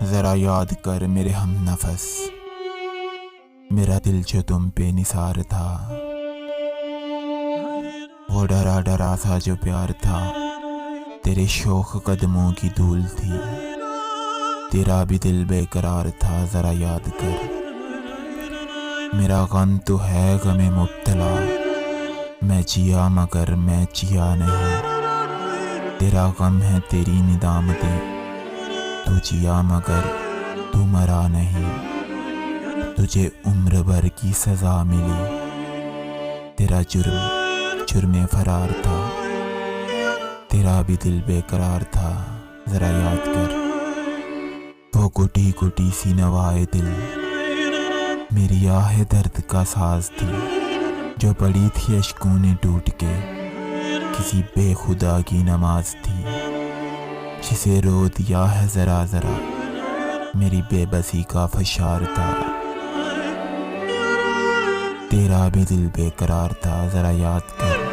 ذرا یاد کر میرے ہم نفس، میرا دل جو تم پہ نثار تھا، وہ ڈرا ڈرا سا جو پیار تھا تیرے شوق قدموں کی دھول تھی، تیرا بھی دل بے قرار تھا، ذرا یاد کر۔ میرا غم تو ہے غم مبتلا، میں جیا مگر میں جیا نہیں، تیرا غم ہے تیری ندامتیں، تو جیا مگر تو مرا نہیں، تجھے عمر بھر کی سزا ملی، تیرا جرم فرار تھا، تیرا بھی دل بے قرار تھا، ذرا یاد کر۔ وہ گٹی گٹی سی نوائے دل میری آہ درد کا ساز تھی، جو پڑی تھی اشکوں نے ٹوٹ کے، کسی بے خدا کی نماز تھی، جسے رو دیا ہے ذرا ذرا میری بے بسی کا فشار تھا، تیرا بھی دل بے قرار تھا، ذرا یاد کر۔